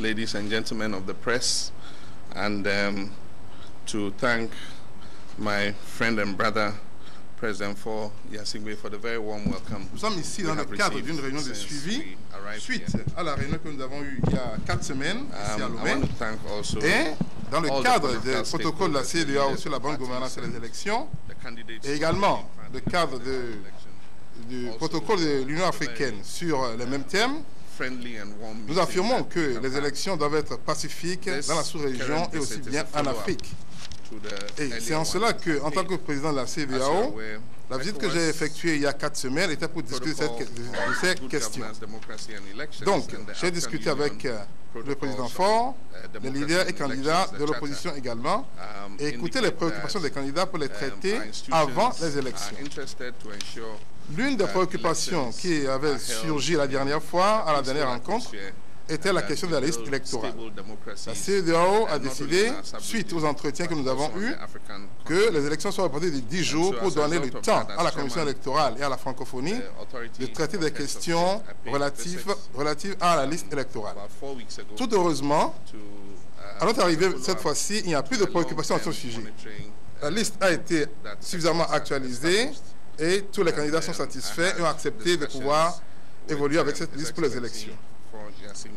ladies and gentlemen of the press, and to thank my friend and brother, President Faure Gnassingbé, for the very warm welcome. Nous sommes ici dans le cadre d'une réunion de suivi suite à la réunion que nous avons eue il y a 4 semaines ici à Lomé. Et dans le cadre du protocole de la CEDEAO sur la bonne gouvernance et les élections, et également le cadre du protocole de l'Union africaine sur les mêmes thèmes, nous affirmons que les élections doivent être pacifiques dans la sous-région et aussi bien en Afrique. Et c'est en cela que, en tant que président de la CEDEAO, la visite que j'ai effectuée il y a 4 semaines était pour discuter de ces questions. Donc, j'ai discuté avec le président Faure, les leaders et candidats de l'opposition également, et écouté les préoccupations des candidats pour les traiter avant les élections. L'une des préoccupations qui avait surgi la dernière fois, à la dernière rencontre, était la question de la liste électorale. La CEDEAO a décidé, suite aux entretiens que nous avons eus, que les élections soient reportées de 10 jours pour donner le temps à la Commission électorale et à la francophonie de traiter des questions relatives à la liste électorale. Tout heureusement, à notre arrivée cette fois-ci, il n'y a plus de préoccupation à ce sujet. La liste a été suffisamment actualisée et tous les candidats sont satisfaits et ont accepté de pouvoir évoluer avec cette liste pour les élections.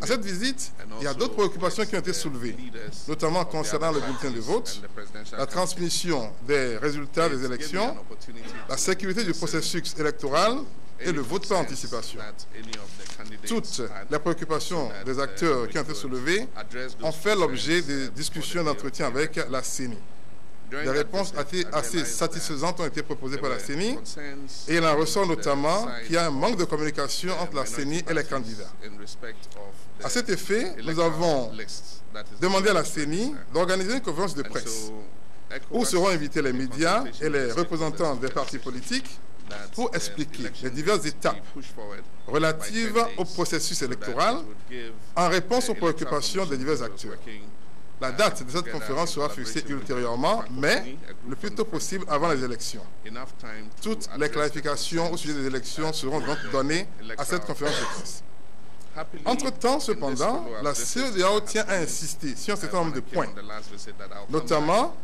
À cette visite, il y a d'autres préoccupations qui ont été soulevées, notamment concernant le bulletin de vote, la transmission des résultats des élections, la sécurité du processus électoral et le vote par anticipation. Toutes les préoccupations des acteurs qui ont été soulevées ont fait l'objet de discussions d'entretien avec la CENI. Des réponses assez satisfaisantes ont été proposées par la CENI et il en ressort notamment qu'il y a un manque de communication entre la CENI et les candidats. À cet effet, nous avons demandé à la CENI d'organiser une conférence de presse où seront invités les médias et les représentants des partis politiques pour expliquer les diverses étapes relatives au processus électoral en réponse aux préoccupations des divers acteurs. La date de cette conférence sera fixée ultérieurement, mais le plus tôt possible avant les élections. Toutes les clarifications au sujet des élections seront donc données à cette conférence de presse. Entre-temps, cependant, la CEDEAO tient à insister sur un certain nombre de points, notamment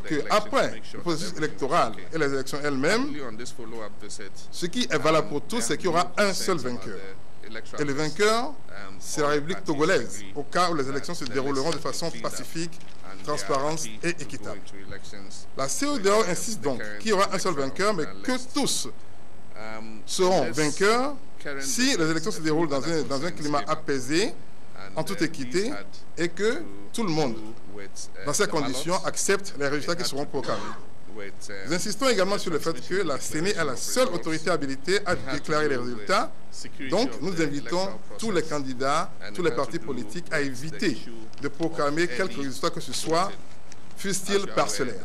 qu'après le processus électoral et les élections elles-mêmes, ce qui est valable pour tous, c'est qu'il y aura un seul vainqueur. Et le vainqueur, c'est la République togolaise, au cas où les élections se dérouleront de façon pacifique, transparente et équitable. La CEDEAO insiste donc qu'il y aura un seul vainqueur, mais que tous seront vainqueurs si les élections se déroulent dans un climat apaisé, en toute équité, et que tout le monde, dans ces conditions, accepte les résultats qui seront proclamés. Nous insistons également sur le fait que la CENI est la seule autorité habilitée à déclarer les résultats. Donc, nous invitons tous les candidats, tous les partis politiques à éviter de proclamer quelques résultats que ce soit, fussent-ils parcellaires.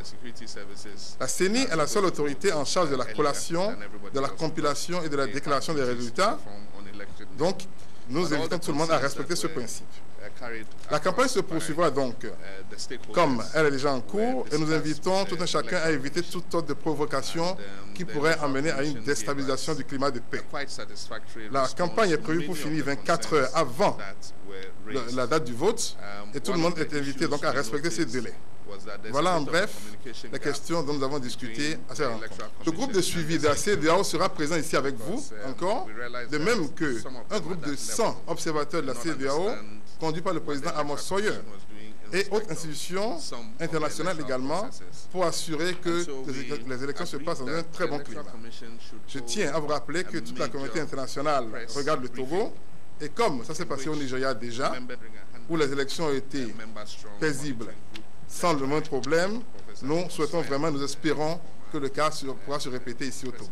La CENI est la seule autorité en charge de la collation, de la compilation et de la déclaration des résultats. Donc, nous invitons tout le monde à respecter ce principe. La campagne se poursuivra donc comme elle est déjà en cours et nous invitons tout un chacun à éviter toute sorte de provocation qui pourrait amener à une déstabilisation du climat de paix. La campagne est prévue pour finir 24 heures avant la date du vote et tout le monde est invité donc à respecter ces délais. Voilà en bref les questions dont nous avons discuté à cette rencontre. Le groupe de suivi de la CEDEAO sera présent ici avec vous encore, de même qu'un groupe de 100 observateurs de la CEDEAO conduit par le président Amos Sawyer et autres institutions internationales également pour assurer que les élections se passent dans un très bon climat. Je tiens à vous rappeler que toute la communauté internationale regarde le Togo et comme ça s'est passé au Nigeria déjà, où les élections ont été paisibles sans le moindre problème, nous souhaitons vraiment, nous espérons que le cas pourra se répéter ici au Togo.